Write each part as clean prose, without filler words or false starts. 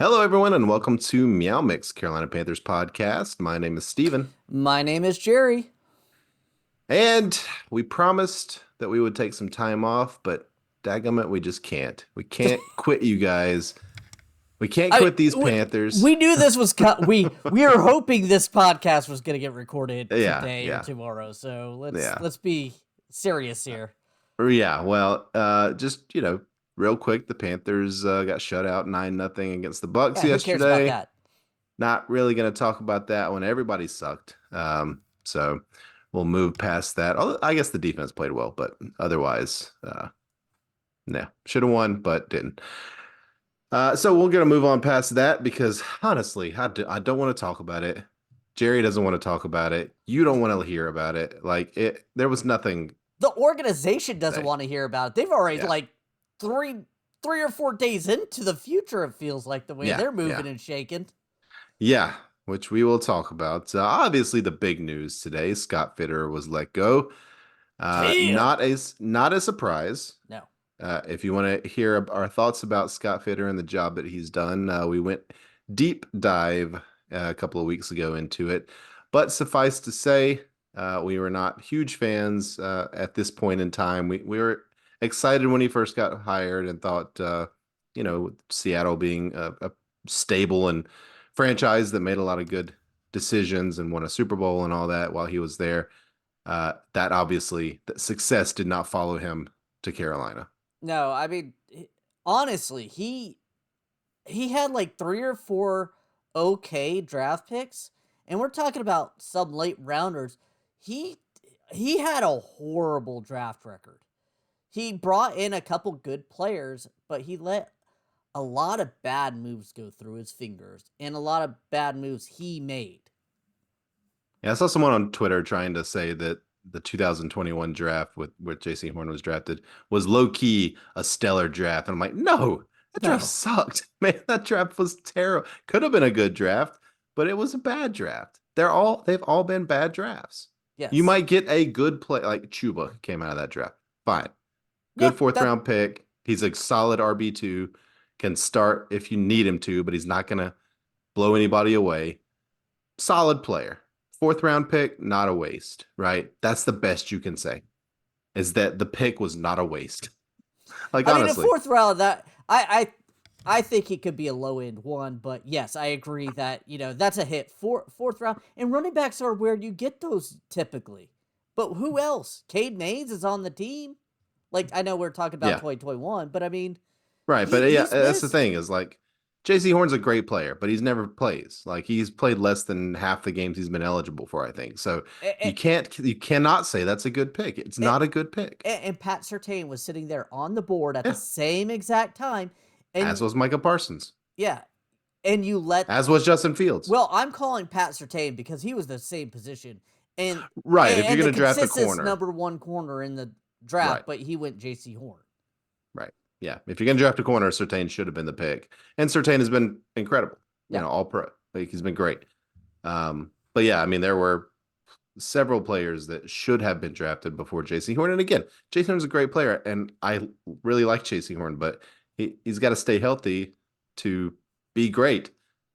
Hello, everyone, and welcome to Meow Mix, Carolina Panthers podcast. My name is Steven, My name is Jerry. and we promised that we would take some time off, but dagummit, we just can't. We can't quit you guys. We can't I quit these we, Panthers. we knew this was we were hoping this podcast was going to get recorded Yeah, today or yeah, tomorrow. So let's yeah. let's be serious here. Yeah, well, just, real quick, the Panthers got shut out 9-0 against the Bucks Yeah, who cares about yesterday. that? Not really going to talk about that when everybody sucked. So we'll move past that. Although I guess the defense played well, but otherwise, no, should have won, but didn't. So we're going to move on past that because honestly, I don't want to talk about it. Jerry doesn't want to talk about it. You don't want to hear about it. Like there was nothing. The organization doesn't Say. want to hear about it. They've already Yeah, three or 4 days into the future. It feels like the way yeah, they're yeah, moving and shaking. yeah. Which we will talk about. Obviously, the big news today: Scott Fitterer was let go. Damn. Not a surprise. No. If you want to hear our thoughts about Scott Fitterer and the job that he's done, we went deep dive a couple of weeks ago into it. But suffice to say, we were not huge fans at this point in time. We were excited when he first got hired and thought, Seattle being a stable and franchise that made a lot of good decisions and won a Super Bowl and all that while he was there. That obviously, that success did not follow him to Carolina. No, I mean honestly, he had like 3 or 4 okay draft picks, and we're talking about some late rounders. He he had a horrible draft record. He brought in a couple good players, but he let a lot of bad moves go through his fingers and a lot of bad moves he made. Yeah, I saw someone on Twitter trying to say that the 2021 draft with where J.C. Horn was drafted was low key a stellar draft, and I'm like, no, that draft No. sucked, man. That draft was terrible. Could have been a good draft, but it was a bad draft. They've all been bad drafts. You Yes. might get a good play like Chuba came out of that draft. Fine, Yeah, good fourth that round pick. He's a solid RB2, can start if you need him to, but he's not gonna blow anybody away. Solid player. Fourth round pick, not a waste, right? That's the best you can say is that the pick was not a waste. Like, I mean, in honestly, fourth round, that I think he could be a low end one, but yes, I agree that that's a hit. Fourth round, and running backs are where you get those typically. But who else? Cade Mays is on the team. Like I know we're talking about yeah, 2021, but I mean right. But yeah, he's that's the missed. thing is like JC Horn's a great player, but he's never plays. Like he's played less than half the games he's been eligible for, I think. So And, you cannot say that's a good pick. It's and, not a good pick. and Pat Sertain was sitting there on the board at the Yeah. same exact time, As and was Micah Parsons. yeah, and you let As was Justin Fields. well, I'm calling Pat Sertain because he was the same position and Right. If you're and the gonna draft a consistent corner. number one corner in the draft, Right. but he went J.C. Horn. Right. Yeah. If you're going to draft a corner, Surtain should have been the pick. And Surtain has been incredible, Yeah, all pro. Like he's been great. But yeah, I mean, there were several players that should have been drafted before JC Horn. And again, JC Horn's a great player. And I really like JC Horn, but he's got to stay healthy to be great.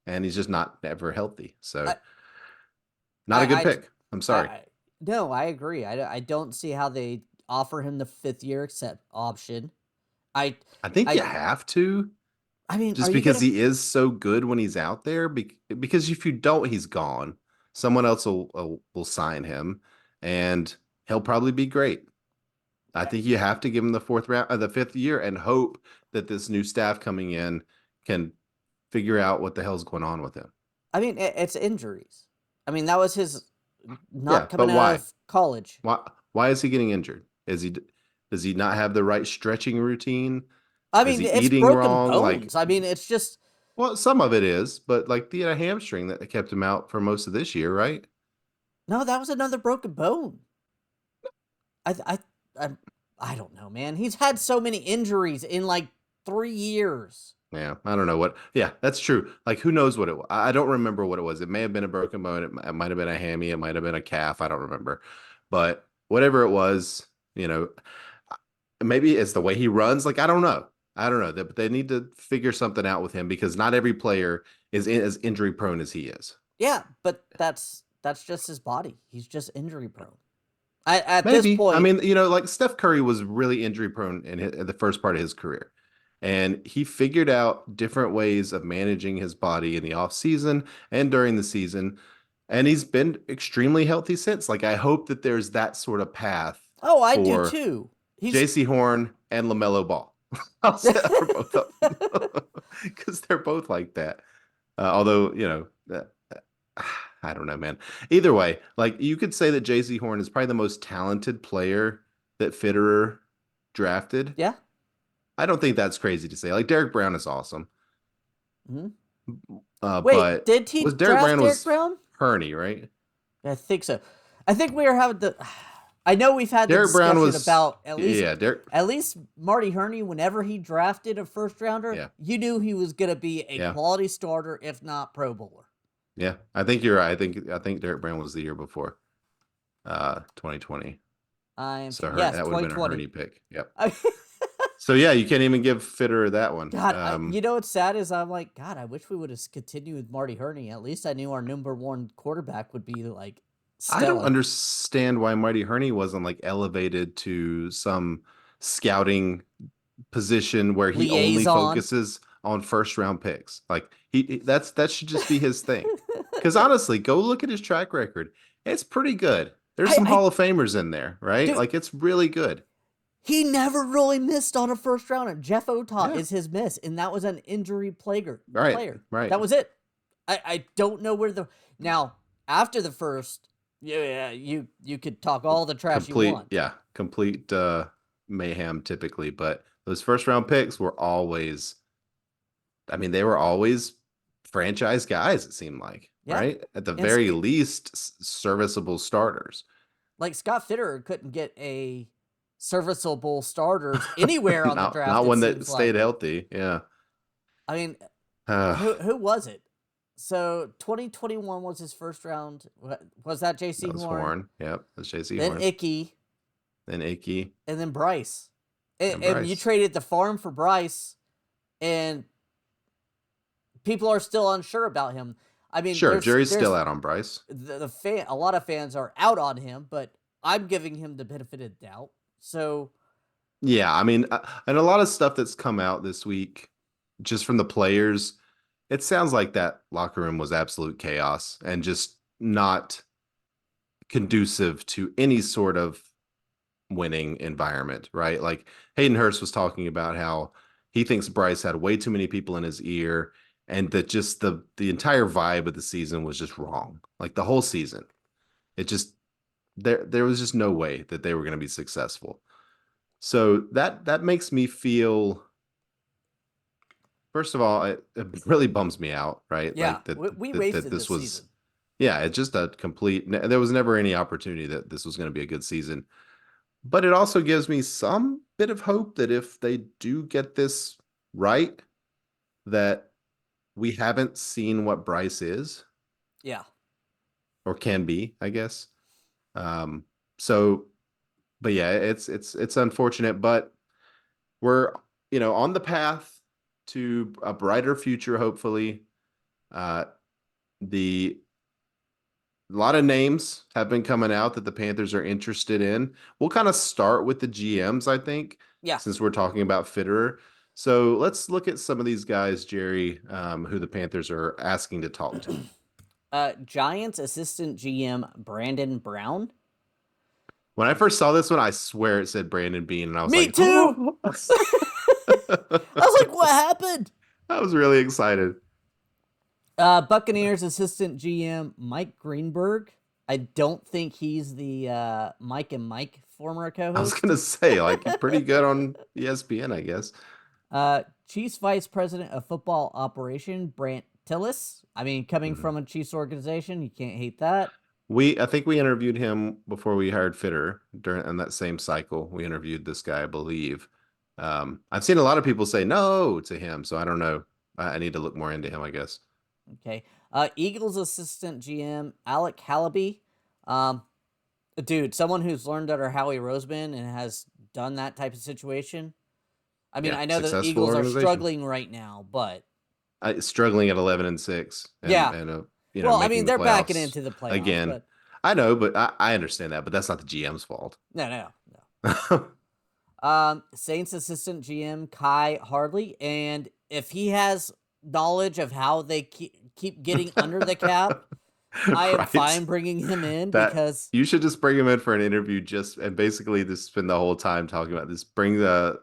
And he's just not ever healthy. So I not a good I pick. I'm sorry. no, I agree. I don't see how they offer him the fifth year except option. I I think you I have to. I mean, are Just you because gonna? he is so good when he's out there. Because if you don't, he's gone. Someone else will sign him, and he'll probably be great. I think you have to give him the fourth round, the fifth year, and hope that this new staff coming in can figure out what the hell's going on with him. I mean, it's injuries. I mean, that was his Yeah, not but coming out why? of college. Why is he getting injured? Does he not have the right stretching routine? I Is mean, he it's eating broken wrong? Like, bones. I mean, it's just well, some of it is, but like he had a hamstring that kept him out for most of this year, right? no. That was another broken bone. I I I, I don't know, man. He's had so many injuries in like 3 years. Yeah, I don't know what. Yeah, that's true. Like, who knows what it was? I don't remember what it was. It may have been a broken bone. It might have been a hammy. It might have been a calf. I don't remember. But whatever it was, maybe it's the way he runs. Like, I don't know. I don't know. They need to figure something out with him because not every player is as injury prone as he is. Yeah, but that's just his body. He's just injury prone. At this Maybe. I point, mean, like Steph Curry was really injury prone in the first part of his career. And he figured out different ways of managing his body in the off season and during the season. And he's been extremely healthy since. Like, I hope that there's that sort of path oh, I do for too. He's JC Horn and LaMelo Ball. I'll say that for both of them because they're both like that. Although, I don't know, man. Either way, like you could say that JC Horn is probably the most talented player that Fitterer drafted. yeah. I don't think that's crazy to say. Like Derek Brown is awesome. Hmm. Wait, But did was he Derek draft Brown Derek was Brown? Herney, right? I think so. I think we are having the. I know we've had the Derek Brown discussion was about yeah, Derek at least Marty Herney. Whenever he drafted a first rounder, yeah. you knew he was going to be a Yeah. quality starter, if not Pro Bowler. Yeah. I think you're right. I think Derek Brown was the year before 2020. So Yes, that would have been a 2020. Herney pick. Yep. I, So yeah, you can't even give Fitterer that one. God, you know what's sad is I'm like, God, I wish we would have continued with Marty Herney. At least I knew our number one quarterback would be like I don't stellar understand why Marty Herney wasn't like elevated to some scouting position where he only liaison. focuses on first round picks. Like that should just be his thing. Because honestly, go look at his track record. It's pretty good. There's some I Hall of Famers in there, right? dude, Like it's really good. he never really missed on a first rounder. Jeff Otah Yeah. is his miss, and that was an injury Right. player. Right. That was it. I don't know where the now after the first. Yeah, you could talk all the trash you Complete, want. yeah, complete mayhem typically, but those first round picks were always, I mean, they were always franchise guys, it seemed like, Yeah, right? At the and very least, serviceable starters. like Scott Fitterer couldn't get a serviceable starters anywhere on the draft. Not It one that seems stayed like. healthy. Yeah. I mean, Uh, who was it? So 2021 was his first round. Was that that J.C. was Horn? Horn. Yep. That's JC Then Horn. Icky, Then Icky and then Bryce. and And you Bryce. traded the farm for Bryce, and people are still unsure about him. I mean, Sure, jury's still there's out on Bryce. the fan. A lot of fans are out on him, but I'm giving him the benefit of the doubt. So Yeah, I mean, and a lot of stuff that's come out this week, just from the players, it sounds like that locker room was absolute chaos and just not conducive to any sort of winning environment, right? Like Hayden Hurst was talking about how he thinks Bryce had way too many people in his ear and that just the entire vibe of the season was just wrong. Like the whole season. It just there was just no way that they were going to be successful. So that makes me feel, first of all, it really bums me out, right? yeah, Like that we that wasted this this was, season. yeah, it's just a complete, there was never any opportunity that this was going to be a good season. But it also gives me some bit of hope that if they do get this right, that we haven't seen what Bryce is Yeah, or can be, I guess. Um, so, but yeah, it's unfortunate, but we're, on the path to a brighter future, hopefully. Uh, the A lot of names have been coming out that the Panthers are interested in. We'll kind of start with the GMs, I think, yeah. since we're talking about Fitterer. So let's look at some of these guys, Jerry, who the Panthers are asking to talk to. Giants assistant GM Brandon Brown. When I first saw this one, I swear it said Brandon Bean, and I was Me like, too. oh, I was like, what happened? I was really excited. Buccaneers assistant GM Mike Greenberg. I don't think he's the Mike and Mike former I was co-host. gonna say, like, pretty good on ESPN, I guess. Chiefs Vice President of Football Operation Brant Tillis. I mean, coming Mhm. from a Chiefs organization, you can't hate that. I think we interviewed him before we hired Fitter during in that same cycle. We interviewed this guy, I believe. I've seen a lot of people say no to him, so I don't know. I need to look more into him, I guess. Okay. Eagles assistant GM Alec Hallaby. Um, dude, someone who's learned under Howie Roseman and has done that type of situation. I mean, Yeah, I know the successful Eagles are organization. struggling right now, but Struggling at 11-6 yeah. and Well, I making mean, the they're backing playoffs into the playoffs, again. but I know, but I understand that, but that's not the GM's fault. no. Saints assistant GM Kai Hardley, and if he has knowledge of how they keep getting under the cap, I am Right. fine bringing him in That because you should just bring him in for an interview just and basically just spend the whole time talking about this. Bring the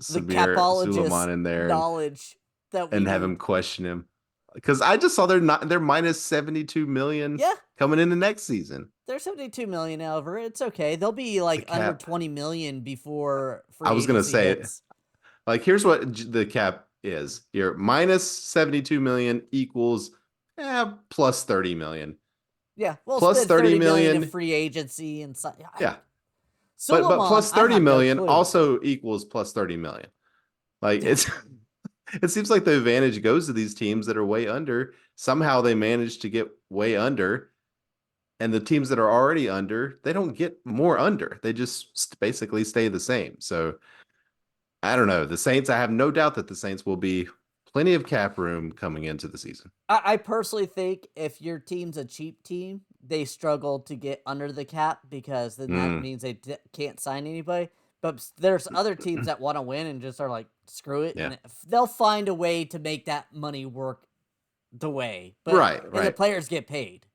the Samir capologist Suleiman in there knowledge that we and have him need. question him. Because I just saw they're minus 72 million Yeah, coming into next season. they're 72 million over. It's okay. They'll be The like under cap. 20 million before I free was gonna agency say, hits. like, here's what the cap is. You're minus 72 million equals plus 30 million. Yeah, we'll Plus spend 30 30 million in million. free agency and Yeah. But Suleiman, plus I 30 have no million clue. also equals plus 30 million. Like Yeah. it's it seems like the advantage goes to these teams that are way under. Somehow they manage to get way under, and the teams that are already under, they don't get more under. They just basically stay the same. So I don't know. The Saints, I have no doubt that the Saints will be plenty of cap room coming into the season. I personally think if your team's a cheap team, they struggle to get under the cap because then that Mm. means they can't sign anybody. But there's other teams that want to win and just are like, screw it. Yeah. And they'll find a way to make that money work the way. But Right, and the right. players get paid.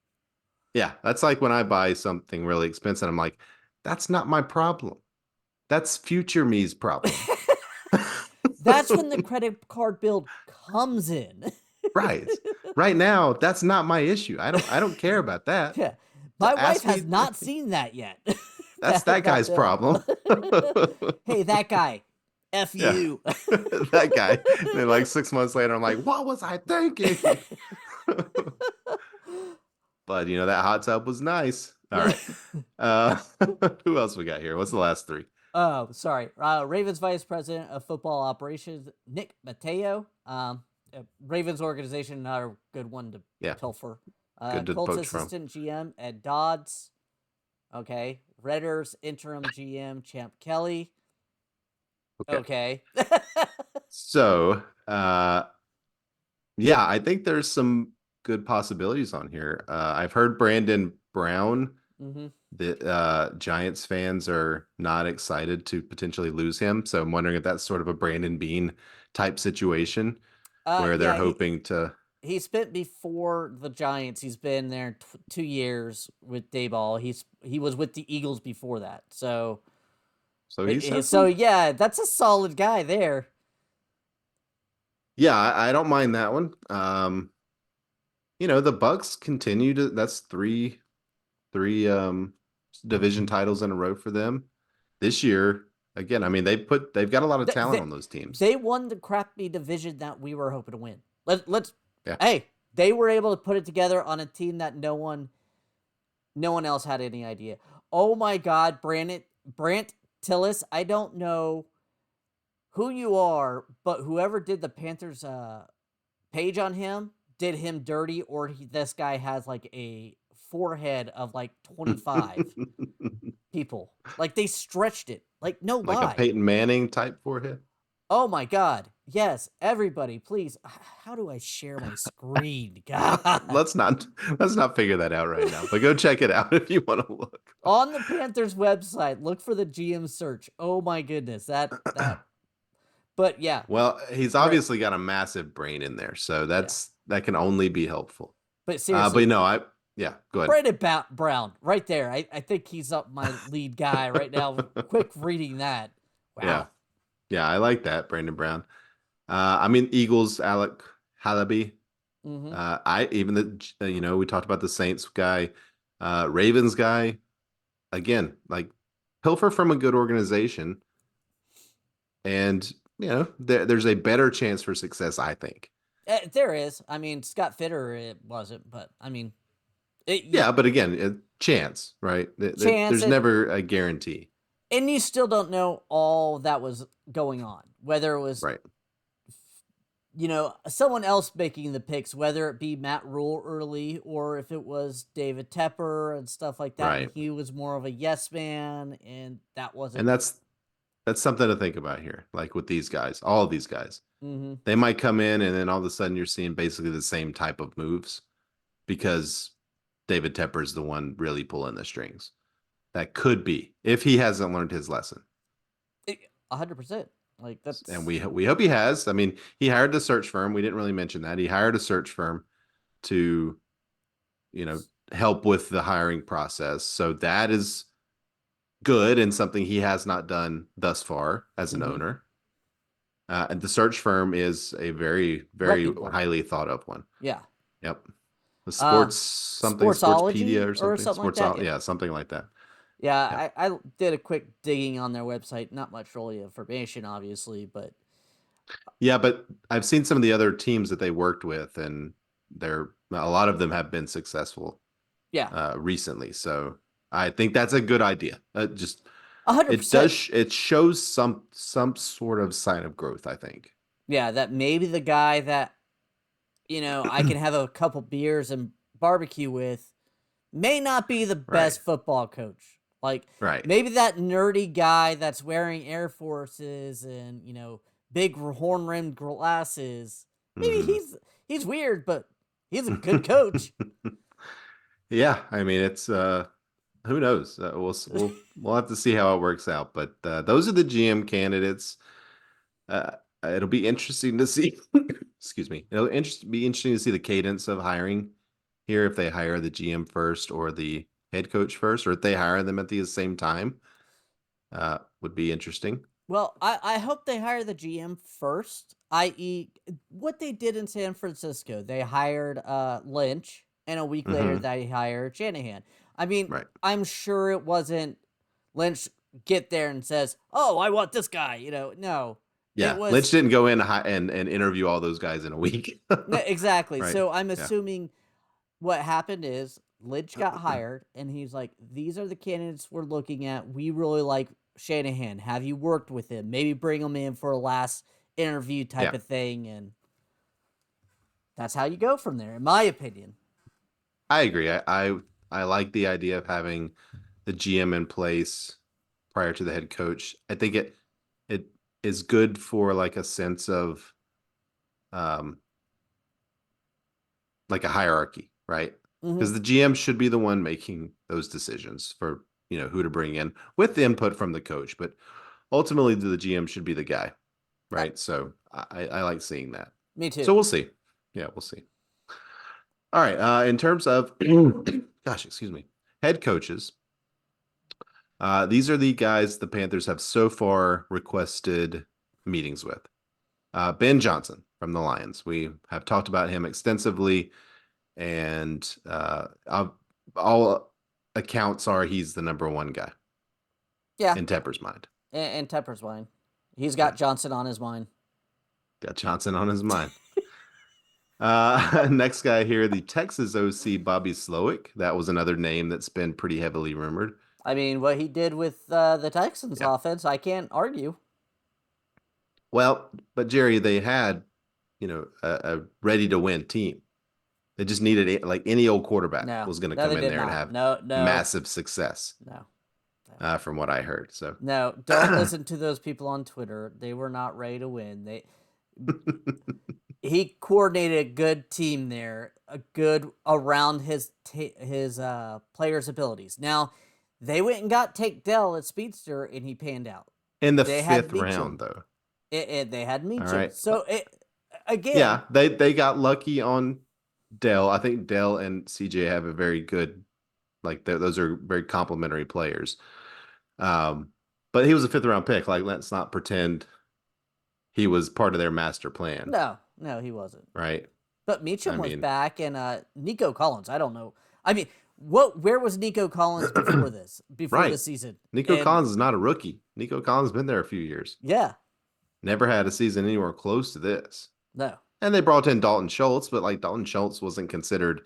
Yeah, that's like when I buy something really expensive, I'm like, that's not my problem. That's future me's problem. That's when the credit card bill comes in. Right. Right now, that's not my issue. I don't care about that. Yeah. So My wife ask has me, not seen that yet. that's that that guy's bill. problem. Hey, that guy. F Yeah. you. That guy. And then like 6 months later, I'm like, what was I thinking? But that hot tub was nice. All right. Uh who else we got here? What's the last three? Oh, sorry. Ravens Vice President of Football Operations, Nick Mateo. Ravens organization, not a good one to Yeah, pilfer. good to Colts poach from. Assistant GM, Ed Dodds. Okay. Raiders Interim GM, Champ Kelly. Okay. Okay. So yeah, I think there's some good possibilities on here. I've heard Brandon Brown mm-hmm. that Giants fans are not excited to potentially lose him. So I'm wondering if that's sort of a Brandon Bean type situation where they're Yeah, hoping to. he spent before the Giants. He's been there 2 years with Dayball. He was with the Eagles before that. So So he's so open. yeah, that's a solid guy there. Yeah, I don't mind that one. The Bucks continue to. That's three division titles in a row for them this year. Again, I mean they've got a lot of They, talent they, on those teams. they won the crappy division that we were hoping to win. Let's Yeah. hey, they were able to put it together on a team that no one else had any idea. Oh my God, Brant Tillis. I don't know who you are, but whoever did the Panthers page on him did him dirty, or this guy has like a forehead of like 25 people. Like they stretched it. Like no Like a lie. Peyton Manning type forehead. Oh my God. Yes, everybody, please. How do I share my screen? God. let's not let's not figure that out right now. But go check it out if you want to look. On the Panthers website, look for the GM search. Oh my goodness. That but yeah. Well, he's Brett, obviously got a massive brain in there, so yeah. that can only be helpful. But But seriously, no, yeah, go ahead. Brandon Brown, right there. I think he's up my lead guy right now. Quick reading that. Yeah, Wow. yeah, I like that, Brandon Brown. I mean, Eagles, Alec Halaby. Mm-hmm. I even we talked about the Saints guy, Ravens guy. Again, like pilfer from a good organization, and there's a better chance for success, I think. There is. I mean, Scott Fitterer, it wasn't, but I mean, Yeah, but again, chance, right? chance, There's never a guarantee. and you still don't know all that was going on. Whether it was, Right. someone else making the picks, whether it be Matt Rule early or if it was David Tepper and stuff like that, and Right. he was more of a yes man, and that And wasn't. that's that's something to think about here. Like with these guys, all of these guys, Hmm. they might come in and then all of a sudden you're seeing basically the same type of moves because David Tepper's the one really pulling the strings. That could be if he hasn't learned his lesson. 100%. Like And that's we hope he has. I mean, he hired the search firm. We didn't really mention that. He hired a search firm to, you know, help with the hiring process. So that is good and something he has not done thus far as an hmm owner. And the search firm is a very, very reputable. highly thought of one. Yeah. Yep. The Uh, sports something, Sportspedia Sportsology or or something. something like Sports, that. Yeah. yeah, something like that. Yeah, Yeah. I did a quick digging on their website. Not much really information, obviously, but Yeah, but I've seen some of the other teams that they worked with, and they're a lot of them have been successful yeah, recently. So I think that's a good idea. Just a hundred it percent. does it shows some sort of sign of growth, I think. Yeah, that maybe the guy that I can have a couple beers and barbecue with may not be the Right. best football coach. Like Right. maybe that nerdy guy that's wearing Air Forces and big horn rimmed glasses. Maybe Hmm. he's weird, but he's a good coach. Yeah, I mean it's who knows? We'll have to see how it works out. But those are the GM candidates. Uh, it'll be interesting to see. Excuse me. Be interesting to see the cadence of hiring here. If they hire the GM first or the head coach first, or if they hire them at the same time, would be interesting. Well, I hope they hire the GM first, i.e., what they did in San Francisco. They hired Lynch, and a week later Hmm. they hired Shanahan. I mean, Right. I'm sure it wasn't Lynch get there and says, "Oh, I want this guy." No, it Yeah. Lynch was didn't go in and interview all those guys in a week. no, exactly. Right. So I'm Yeah. assuming what happened is Lynch got hired, and he's like, "These are the candidates we're looking at. We really like Shanahan. Have you worked with him? Maybe bring him in for a last interview type Yeah. of thing." And that's how you go from there, in my opinion. I agree. I like the idea of having the GM in place prior to the head coach. I think it is good for like a sense of um like a hierarchy, right? Hmm. Because the GM should be the one making those decisions for, who to bring in with the input from the coach, but ultimately the GM should be the guy, right? So I like seeing that. Me So too. we'll see. Yeah, we'll see. All right. In terms of, gosh, excuse me, head coaches, these are the guys the Panthers have so far requested meetings with. Ben Johnson from the Lions. We have talked about him extensively, and all accounts are he's the number one guy Yeah, in Tepper's mind. and Tepper's wine. He's Yeah, got Johnson on his mind. got Johnson on his mind. Next guy here, the Texas OC Bobby Slowick. That was another name that's been pretty heavily rumored. I mean, what he did with the Texans Yeah. offense, I can't argue. Well, but Jerry, they had, a ready to win team. They just needed like any old quarterback No, was going to no, they come in did there and not. have No, no, massive success, no, no. from what I heard. So, No, don't listen to those people on Twitter. They were not ready to win. He coordinated a good team there, a good around his players' abilities. Now, they went and got Tank Dell at Speedster, and he panned out. in the They had fifth round, Meacham. though. They had All Meacham. right. So again, Yeah, they got lucky on Dell. I think Dell and CJ have a very good, like those are very complementary players. Um, but he was a fifth round pick. Like, let's not pretend he was part of their master plan, no, no, he wasn't. right? But I Meacham was mean, back, and Nico Collins. I don't know. I mean, what? Where was Nico Collins before this? Before the right. season? Nico And Collins is not a rookie. Nico Collins has been there a few years. yeah, Never had a season anywhere close to this. no, And they brought in Dalton Schultz, but like Dalton Schultz wasn't considered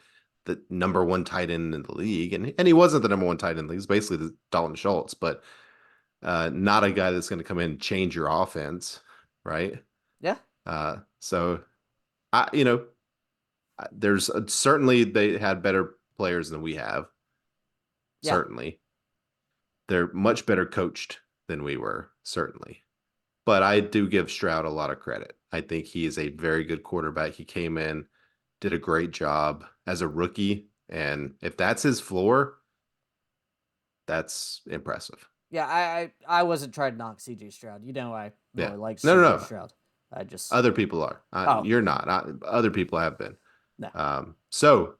the number one tight end in the league. And he wasn't the number one tight end in the league. He's basically the Dalton Schultz, but not a guy that's going to come in and change your offense, right? yeah, So there's certainly they had better players than we have. yeah. Certainly, they're much better coached than we were, certainly. But I do give Stroud a lot of credit. I think he is a very good quarterback. He came in, did a great job as a rookie, and if that's his floor, that's impressive. Yeah, I wasn't trying to knock CJ Stroud. You know, I Yeah. really like No, no, CJ no. Stroud. I just Other people are. oh You're not. Other people have been. no, So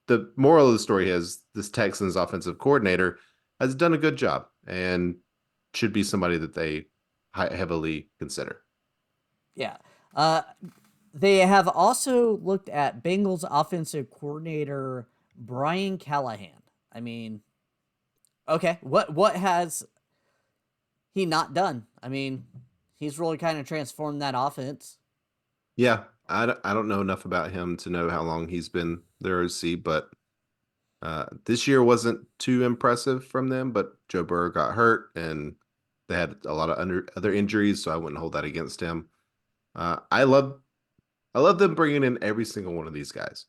the moral of the story is this Texans offensive coordinator has done a good job and should be somebody that they heavily consider. yeah. Uh, they have also looked at Bengals offensive coordinator Brian Callahan. I mean, okay, what has he not done? I mean, he's really kind of transformed that offense. Yeah, I don't know enough about him to know how long he's been their OC, but this year wasn't too impressive from them. But Joe Burrow got hurt, and they had a lot of other injuries, so I wouldn't hold that against him. Uh, I love I love them bringing in every single one of these guys.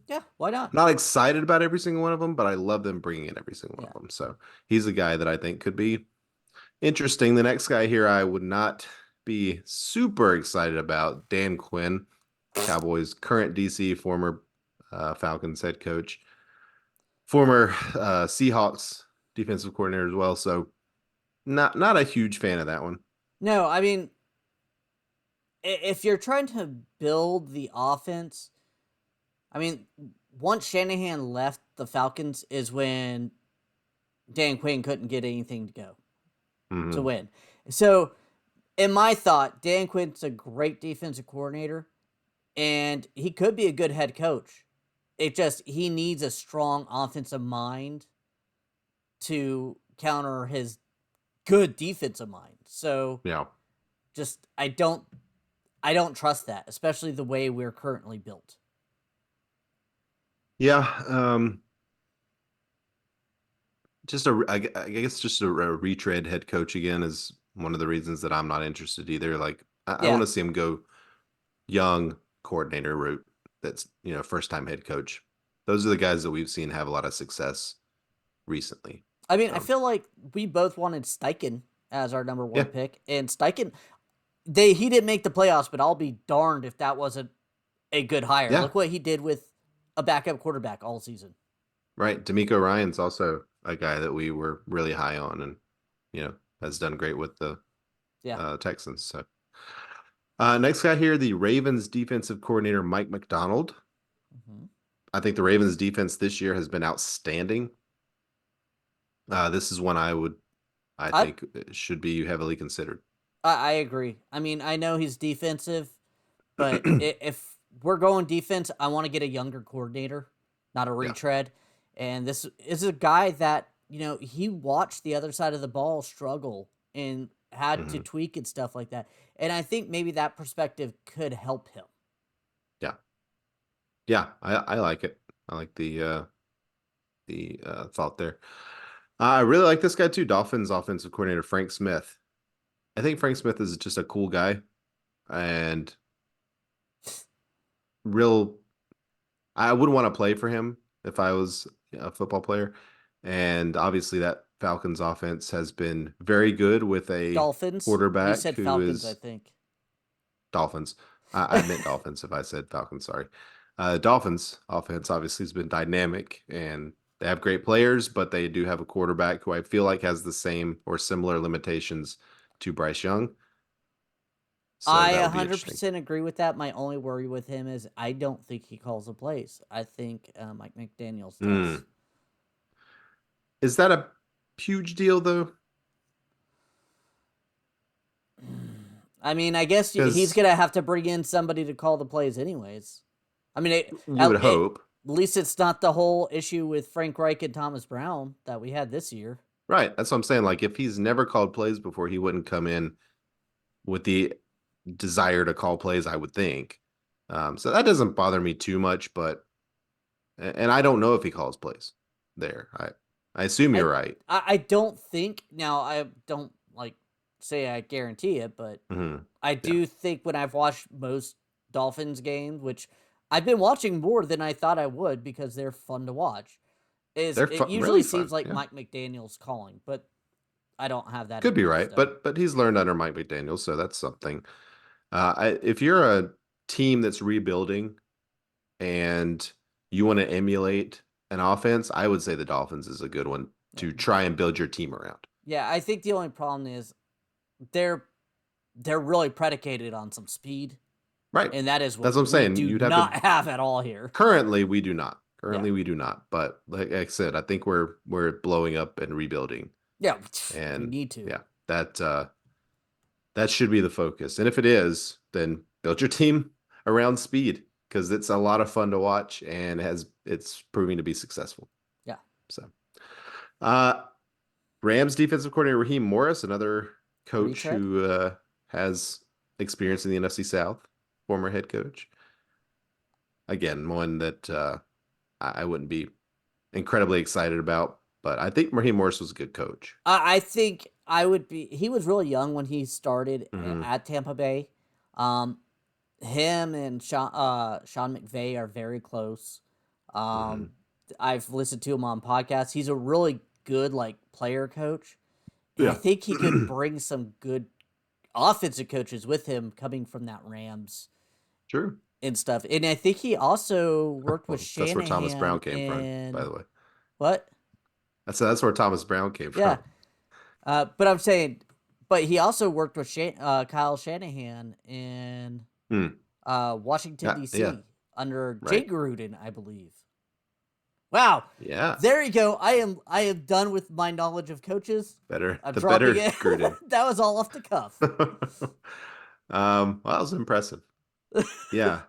Yeah, why not? I'm not excited about every single one of them, but I love them bringing in every single one Yeah. of them. So he's a guy that I think could be interesting. The next guy here, I would not be super excited about. Dan Quinn, Cowboys current DC, former Falcons head coach, former Seahawks defensive coordinator as well. So not a huge fan of that one. No, I mean, if you're trying to build the offense, I mean, once Shanahan left the Falcons is when Dan Quinn couldn't get anything to go to Hmm. win. So, in my thought, Dan Quinn's a great defensive coordinator and he could be a good head coach. It just he needs a strong offensive mind to counter his good defensive mind. So, Yeah. just I don't trust that, especially the way we're currently built. Yeah. I guess just a retread head coach again is one of the reasons that I'm not interested either. Like I want Yeah. to see him go young coordinator route. That's first time head coach. Those are the guys that we've seen have a lot of success recently. I mean, I So feel like we both wanted Steichen as our number yeah, one pick, and Steichen, he didn't make the playoffs, but I'll be darned if that wasn't a good hire. yeah, Look what he did with a backup quarterback all season. right. D'Amico Ryan's also a guy that we were really high on, and has done great with the Yeah. Texans. So next guy here, the Ravens defensive coordinator Mike McDonald. Hmm. I think the Ravens defense this year has been outstanding. This is one I I, think should be heavily considered. I agree. I mean, I know he's defensive, but if we're going defense, I want to get a younger coordinator, not a Yeah. retread. And this is a guy that he watched the other side of the ball struggle and had to Hmm. tweak and stuff like that. And I think maybe that perspective could help him. Yeah. Yeah. I like it. I like the thought there. I really like this guy too. Dolphins offensive coordinator Frank Smith. I think Frank Smith is just a cool guy and real. I would want to play for him if I was a football player. And obviously, that Falcons offense has been very good with a Dolphins. You quarterback said who Falcons, I is think. Dolphins. I meant Dolphins if I said Falcons. Sorry. Dolphins offense obviously has been dynamic and they have great players, but they do have a quarterback who I feel like has the same or similar limitations to Bryce Young. So I that would be interesting. 100% agree with that. My only worry with him is I don't think he calls the plays. I think Mike McDaniels does. Mm. Is that a huge deal though? I mean, I guess he's Because gonna have to bring in somebody to call the plays, anyways. I mean, you would at hope. least it's not the whole issue with Frank Reich and Thomas Brown that we had this year. Right. That's what I'm saying. Like if he's never called plays before, he wouldn't come in with the desire to call plays, I would think. So that doesn't bother me too much, but and I don't know if he calls plays there. I assume I you're right. I don't think now. I don't like say I guarantee it, but Hmm. I Yeah. do think when I've watched most Dolphins games, which I've been watching more than I thought I would because they're fun to watch, is They're it usually really seems fun. like Yeah. Mike McDaniel's calling, but I don't have that Could in be my right, stone. but he's learned under Mike McDaniel, so that's something. If you're a team that's rebuilding and you want to emulate an offense, I would say the Dolphins is a good one Yeah. to try and build your team around. Yeah, I think the only problem is they're they're really predicated on some speed, Right. and that is That's what what I'm we saying. do You'd have to. not have at all here. Currently, we do not. Yeah. Currently, we do not. But like I said, I think we're blowing up and rebuilding, Yeah, we and need to. yeah, that should be the focus. And if it is, then build your team around speed because it's a lot of fun to watch and it's proving to be successful. Yeah. So, uh, Rams defensive coordinator Raheem Morris, another coach Retread. who has experience in the NFC South, former head coach. Again, one that I wouldn't be incredibly excited about, but I think Raheem Morris was a good coach. I think I would be. He was really young when he started Hmm. at Tampa Bay. Um, him and Sean McVay are very close. Hmm. Um, I've listened to him on podcasts. He's a really good like player coach, and I Yeah. think he could bring some good offensive coaches with him coming from that Rams True. and stuff. And I think he also worked with Well, that's where Thomas Shanahan Brown came from, by the in way. what? That's where Thomas Brown came Yeah, from. but I'm saying, but he also worked with Kyle Shanahan in Hmm. Washington Yeah, yeah, D.C. under Jay right. Gruden, I believe. Wow, Yeah. there you go. I am done with my knowledge of coaches. Better I'm the dropping better it. Gruden. That was all off the cuff. Well, that was impressive. Yeah.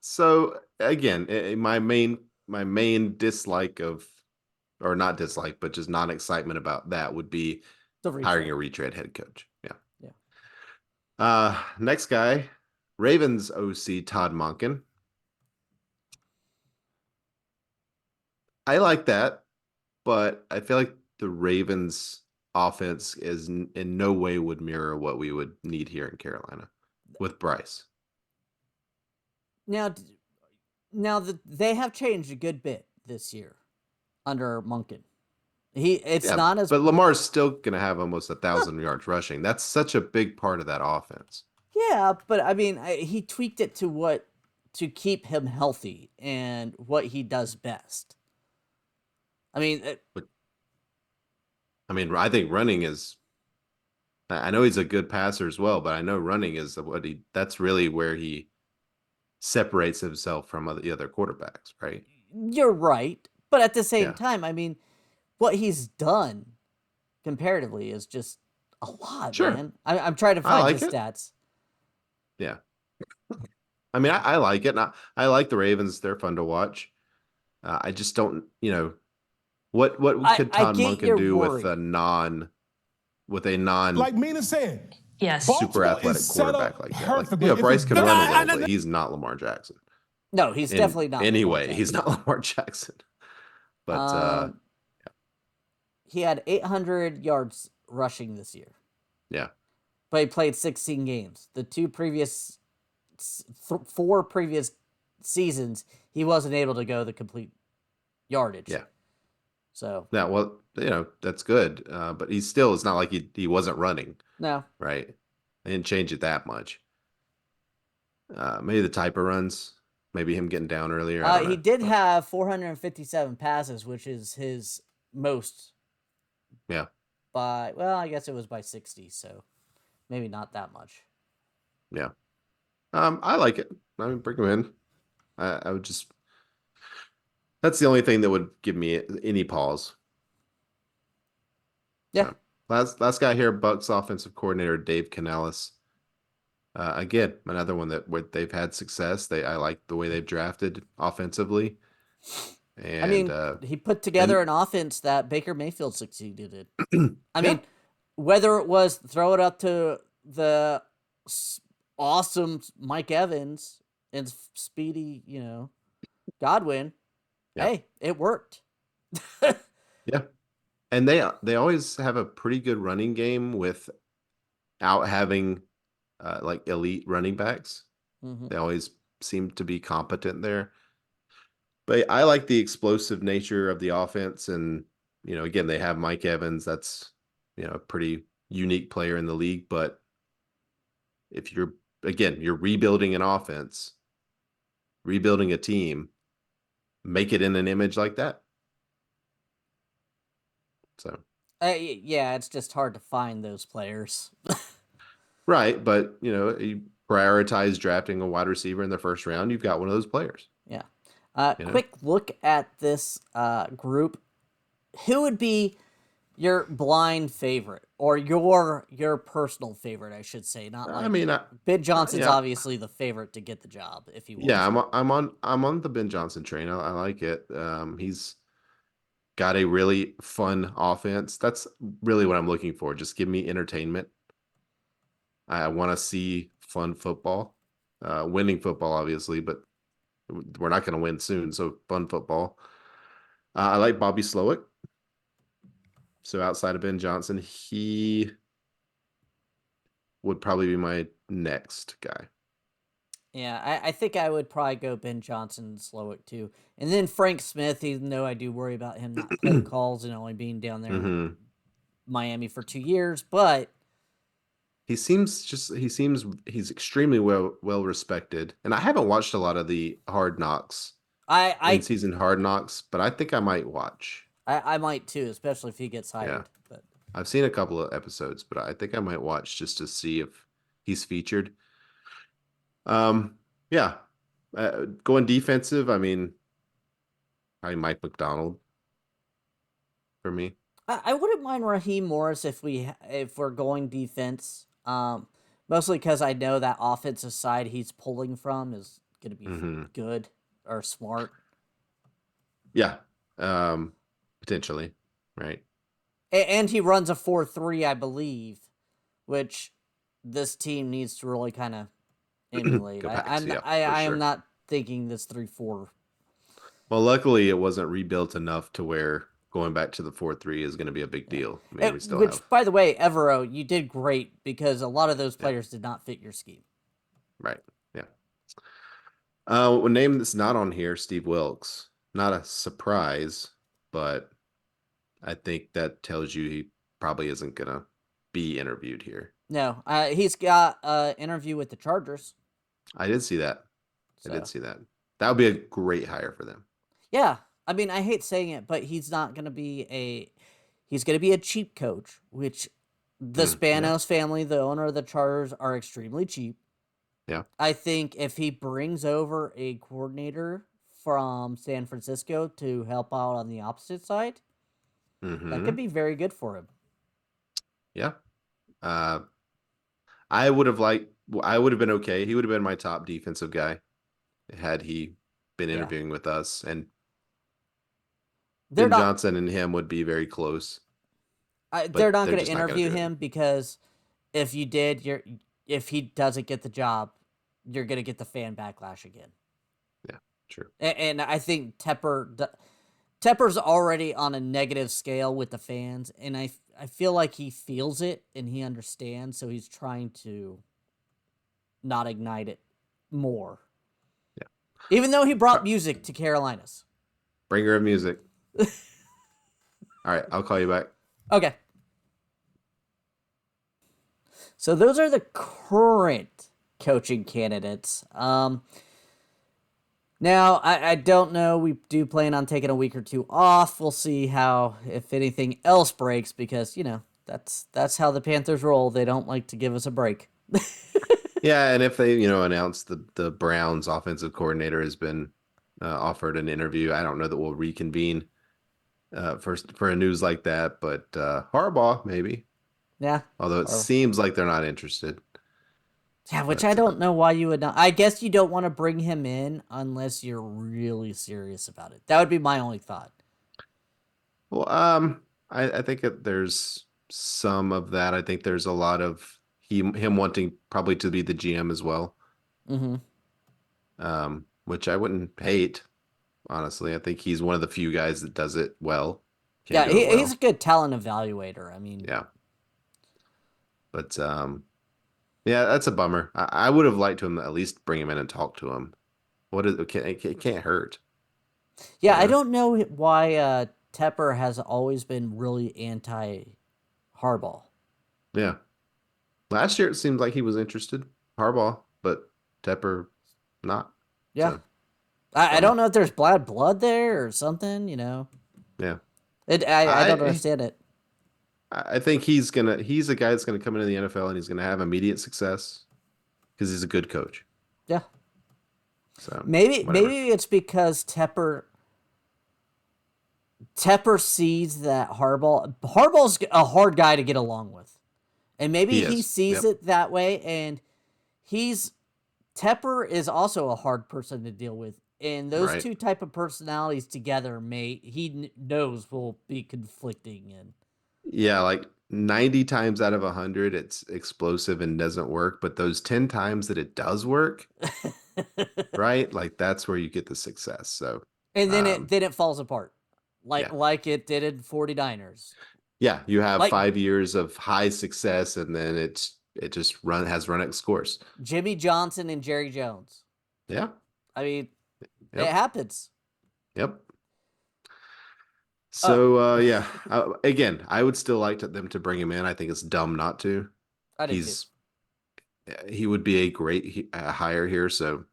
So again, my main dislike of or not dislike, but just non-excitement about that would be The hiring retread. a retread head coach. Yeah. Yeah. Next guy, Ravens OC Todd Monken. I like that, but I feel like the Ravens offense is in no way would mirror what we would need here in Carolina with Bryce. Now, they have changed a good bit this year under Munkin. It's Yeah, not as but Lamar's still gonna have almost 1,000 yards rushing. That's such a big part of that offense. yeah, but I mean, he tweaked it to what to keep him healthy and what he does best. I mean, But I mean, I think running is. I know he's a good passer as well, but I know running is that's really where he separates himself from the other quarterbacks, right? you're right, but at the same Yeah, time, I mean, what he's done comparatively is just a lot, sure. man. I'm trying to I find like his it. stats. Yeah. I mean, I like it. And I like the Ravens. They're fun to watch. I just don't, what I could I Todd get Monken your do with worry. a non Like Mina said, Yes. super Baltimore is athletic set quarterback up like that? Like, perfectly. If Bryce it's can run a little, done, but he's not Lamar Jackson. No, he's In definitely not any Lamar way, he's Jackson. not Lamar Jackson. But Um, he had 800 yards rushing this year, yeah, but he played 16 games. The four previous seasons, he wasn't able to go the complete yardage. yeah. So Yeah, well, that's good. But he still, it's not like he wasn't running, no, right? They didn't change it that much. Maybe the type of runs, maybe him getting down earlier. I don't he know. did But have 457 passes, which is his most yeah, by, well, I guess it was by 60, so maybe not that much. yeah. I like it. I mean, bring him in. I would just, that's the only thing that would give me any pause. Yeah. So last guy here, Bucks offensive coordinator Dave Canales. Again, another one that where they've had success. I like the way they've drafted offensively, I and mean, he put and together an offense that Baker Mayfield succeeded in. I yeah, mean, whether it was throw it up to the awesome Mike Evans and speedy, Godwin, yeah, hey, it worked. yeah. And they always have a pretty good running game without having like elite running backs. Hmm. They always seem to be competent there. But I like the explosive nature of the offense, and again, they have Mike Evans. That's a pretty unique player in the league. But if you're rebuilding an offense, rebuilding a team, make it in an image like that. So, Yeah, it's just hard to find those players. right. But, you prioritize drafting a wide receiver in the first round. You've got one of those players, Yeah. you know? Quick look at this group. Who would be your blind favorite, or your personal favorite, I should say? Not I like mean, Ben Johnson's yeah, obviously the favorite to get the job if he yeah, wants it. I'm on the Ben Johnson train. I like it. He's got a really fun offense. That's really what I'm looking for. Just give me entertainment. I want to see fun football, winning football, obviously, but we're not going to win soon. So fun football. I like Bobby Slowick. So outside of Ben Johnson, he would probably be my next guy. Yeah, I think I would probably go Ben Johnson and Slowick too. And then Frank Smith, even though I do worry about him not play calls and only being down there in hmm Miami for 2 years. But he seems he's extremely well respected. And I haven't watched a lot of the Hard Knocks I in I season Hard Knocks, but I think I might watch. I might too, especially if he gets Yeah. hired. But I've seen a couple of episodes, but I think I might watch just to see if he's featured. Yeah. Going defensive, I mean, probably Mike McDonald for me. I wouldn't mind Raheem Morris if we're going defense. Mostly because I know that offensive side he's pulling from is going to be hmm good or smart. Yeah. Um, Potentially, right? And he runs a 4-3, I believe, which this team needs to really kind of emulate. Go I, Pats, I'm yeah, I, for I am sure. not thinking this 3-4. Well, luckily it wasn't rebuilt enough to where going back to the 4-3 is going to be a big Yeah. deal. I mean, we still Which, have, by the way, Evero, you did great because a lot of those yeah, players did not fit your scheme. right. Yeah. A name that's not on here, Steve Wilkes. Not a surprise, but I think that tells you he probably isn't going to be interviewed here. No, he's got an interview with the Chargers. I did see that. I did So see that. That would be a great hire for them. yeah, I mean, I hate saying it, but he's gonna be a cheap coach, which the Yeah. Spanos family, the owner of the Chargers, are extremely cheap. Yeah. I think if he brings over a coordinator from San Francisco to help out on the opposite side, that could hmm be very good for him. Yeah. Uh, I would have been okay. He would have been my top defensive guy had he been Yeah, interviewing with us. And they're Ben not. Johnson and him would be very close, They're but not they're going to just not going to interview do it. him because if he doesn't get the job, you're going to get the fan backlash again. Yeah, true. And I think Tepper's already on a negative scale with the fans, and I feel like he feels it and he understands, so he's trying to not ignite it more. Yeah. Even though he brought Uh, music to Carolinas. Bringer of music. All right, I'll call you back. Okay. So those are the current coaching candidates. Now I don't know. We do plan on taking a week or two off. We'll see how if anything else breaks because that's how the Panthers roll. They don't like to give us a break. Yeah, and if they, announce the Browns offensive coordinator has been offered an interview, I don't know that we'll reconvene for a news like that, but Harbaugh maybe. Yeah. Although it Or seems like they're not interested. yeah, which I But don't know why you would not. I guess you don't want to bring him in unless you're really serious about it. That would be my only thought. well, I think that there's some of that. I think there's a lot of him wanting probably to be the GM as well, Mm-hmm. which I wouldn't hate, honestly. I think he's one of the few guys that does it well, can Yeah, do it he's a well. good talent evaluator. I mean, Yeah, but yeah, that's a bummer. I would have liked to him at least bring him in and talk to him. What is it can't hurt, yeah, you I know? don't know why Tepper has always been really anti Harbaugh. Yeah. Last year it seemed like he was interested, Harbaugh, but Tepper not. Yeah. So I don't bummer. know if there's bad blood there or something, you know. Yeah. I don't I understand it. I think he's a guy that's gonna come into the NFL and he's gonna have immediate success because he's a good coach. Yeah. So whatever. Maybe it's because Tepper sees that Harbaugh's a hard guy to get along with. And maybe He he is. sees Yep. it that way, and he's Tepper is also a hard person to deal with. And those Right. two type of personalities together knows will be conflicting and Yeah, like 90 times out of 100 it's explosive and doesn't work, but those 10 times that it does work, right? Like that's where you get the success. So, and um then it falls apart. yeah. Like it did in 49ers. Yeah, you have Like 5 years of high success and then it just has run its course. Jimmy Johnson and Jerry Jones. Yeah. I mean, it Yep. happens. Yep. Oh, So yeah, again, I would still like them to bring him in. I think it's dumb not to. I did too. He's he would be a great hire here, so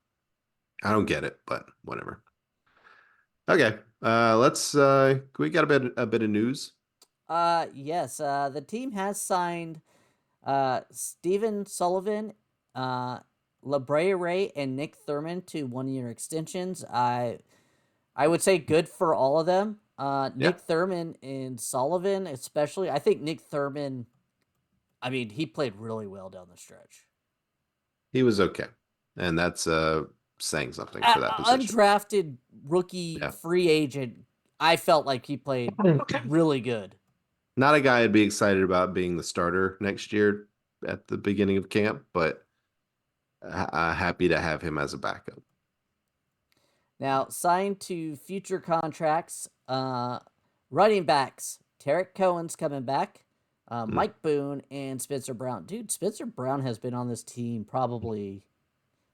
I don't get it, but whatever. Okay. Let's we got a bit of news. Yes. The team has signed Steven Sullivan, LeBray and Nick Thurman to 1 year extensions. I would say good for all of them. Yeah, Nick Thurman and Sullivan, especially. I think Nick Thurman. I mean, he played really well down the stretch. he was okay. And that's saying something for that position. Undrafted rookie Yeah. free agent. I felt like he played really good. Not a guy I'd be excited about being the starter next year at the beginning of camp, but happy to have him as a backup. Now, signed to future contracts, running backs, Tarek Cohen's coming back, Mm. Mike Boone, and Spencer Brown. Dude, Spencer Brown has been on this team probably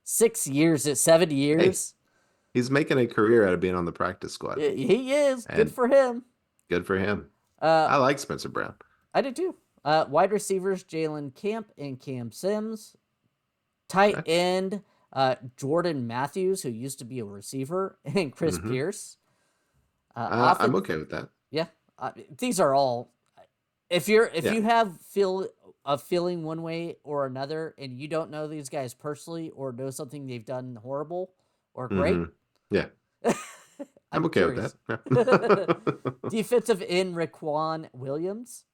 6 years, 7 years. Hey, he's making a career out of being on the practice squad, He is. Good and for him. good for him. Uh, I like Spencer Brown. I did too. Wide receivers, Jalen Camp and Cam Sims. Tight Okay. end, Jordan Matthews, who used to be a receiver, and Chris Hmm. Pierce. I'm Offense, okay with that. yeah. These are all. If Yeah. you have feel a feeling one way or another, and you don't know these guys personally or know something they've done horrible or great, Hmm. Yeah. I'm I'm okay with curious. that. Yeah. Defensive end Raquan Williams,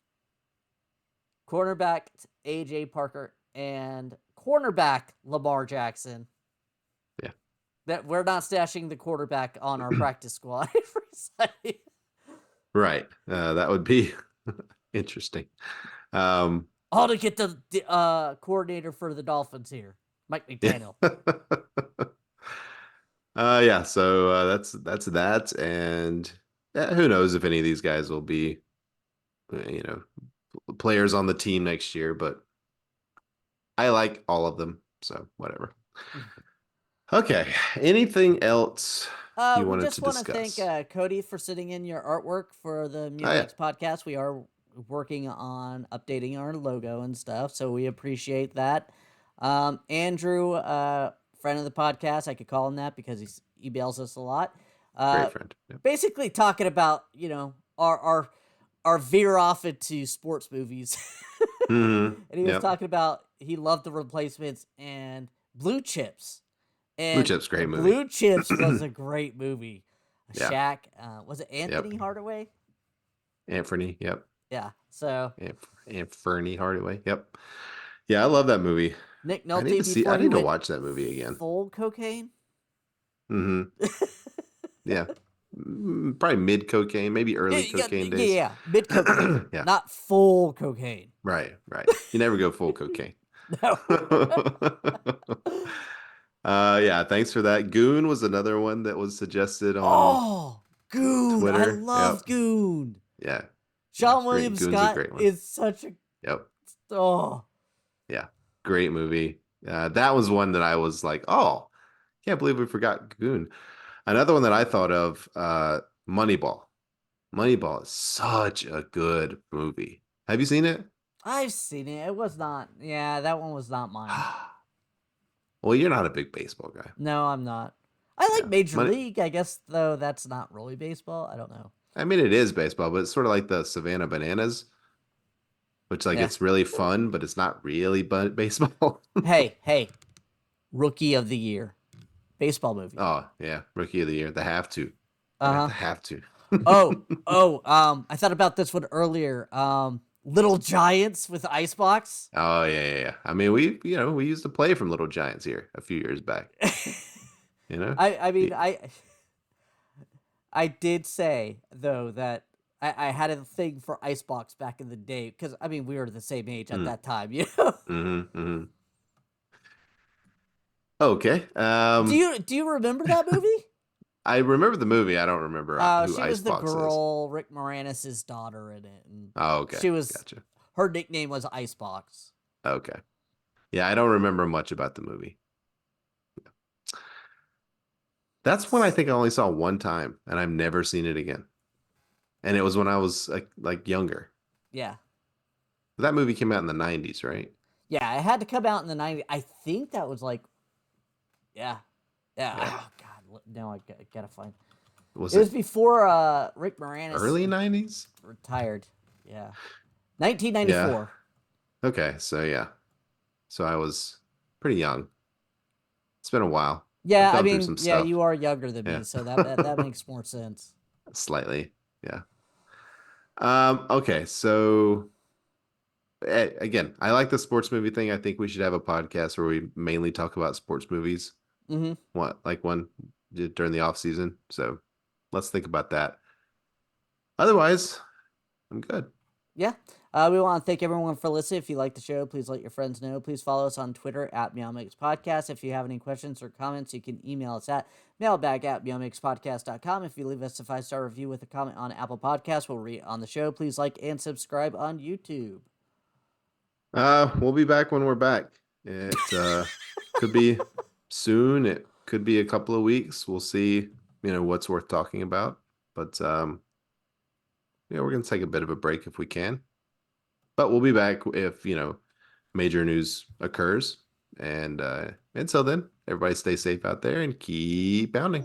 cornerback AJ Parker, and cornerback Lamar Jackson. Yeah. That we're not stashing the quarterback on our practice squad. Right. That would be interesting. Um, All to get the coordinator for the Dolphins here, Mike yeah. McDaniel. Yeah, so that's that, and who knows if any of these guys will be, you know, players on the team next year, but I like all of them, so whatever. Okay, anything else you We wanted just to want to thank discuss? Cody for sitting in your artwork for the Oh yeah, Mutex podcast. We are working on updating our logo and stuff, so we appreciate that. Andrew, friend of the podcast, I could call him that because he emails us a lot. great Uh, friend. Yep. Basically talking about our veer off into sports movies, Hmm. and he was Yep. talking about he loved the replacements and Blue Chips. Blue And Chip's a great movie. Blue Chips was a great movie. Yeah. Shaq, was it Yep. Anthony Hardaway? Anthony. Yep. Yeah. So Anthony Hardaway. Yep. Yeah, I love that movie. Nick I need Nolte to see. I before he need to went watch that movie again. full cocaine. Hmm. Yeah. Probably mid cocaine, maybe early cocaine days. Yeah, mid cocaine, Yeah. not full cocaine. Right. Right. You never go full cocaine. No. Yeah. Thanks for that. Goon was another one that was suggested on Oh, Goon! I Twitter. Yep. love Goon. Yeah. Yeah. Sean Great. William Goon's a Scott great one. is such a Yep. oh. Yeah. Great movie. That was one that I was like, oh, can't believe we forgot Goon. Another one that I thought of, Moneyball. Moneyball is such a good movie. Have you seen it? I've seen it. It was not. Yeah, that one was not mine. Well, you're not a big baseball guy. No, I'm not. I like Yeah. Major But League. I guess though that's not really baseball. I don't know. I mean, it is baseball, but it's sort of like the Savannah Bananas, which like Yeah. it's really fun, but it's not really baseball. Hey, hey, Rookie of the Year, baseball movie. Oh, yeah. Rookie of the year. The have to. Uh I got huh. the have to. I thought about this one earlier. Little Giants with Icebox. Oh, yeah, yeah, yeah. I mean, we used to play from Little Giants here a few years back, you know? I mean Y- I did say though that I had a thing for Icebox back in the day because I mean we were the same age at Mm, that time, you know. hmm. Okay. Do you remember that movie? I remember the movie. I don't remember who She was the Icebox is. girl, Rick Moranis's daughter in it, and Oh, okay. she was Gotcha. her nickname was Icebox. Okay. Yeah, I don't remember much about the movie. That's one I think I only saw one time, and I've never seen it again. And it was when I was like younger. Yeah, That movie came out in the 90s, right? yeah, it had to come out in the '90s. I think that was like yeah, yeah. Yeah. Oh God, now I gotta find. Was It was it before Rick Moranis early 90s? retired. Yeah, Yeah. 1994. Okay, so yeah. So I was pretty young. It's been a while. I've Yeah, I gone through mean, some yeah, stuff. you are younger than Yeah. me, so that makes more sense. Slightly. Yeah. Okay, so again, I like the sports movie thing. I think we should have a podcast where we mainly talk about sports movies. Hmm. What, like one during the off season. So let's think about that. Otherwise, I'm good. Yeah. We want to thank everyone for listening. If you like the show, please let your friends know. Please follow us on Twitter at Meowmix Podcast. If you have any questions or comments, you can email us at mailbag@meowmixpodcast.com. If you leave us a 5-star review with a comment on Apple Podcasts, we'll read it on the show. Please like and subscribe on YouTube. We'll be back when we're back. It could be soon. It could be a couple of weeks. We'll see, what's worth talking about. But yeah, we're gonna take a bit of a break if we can. But we'll be back if, major news occurs. And until then, everybody stay safe out there and keep pounding.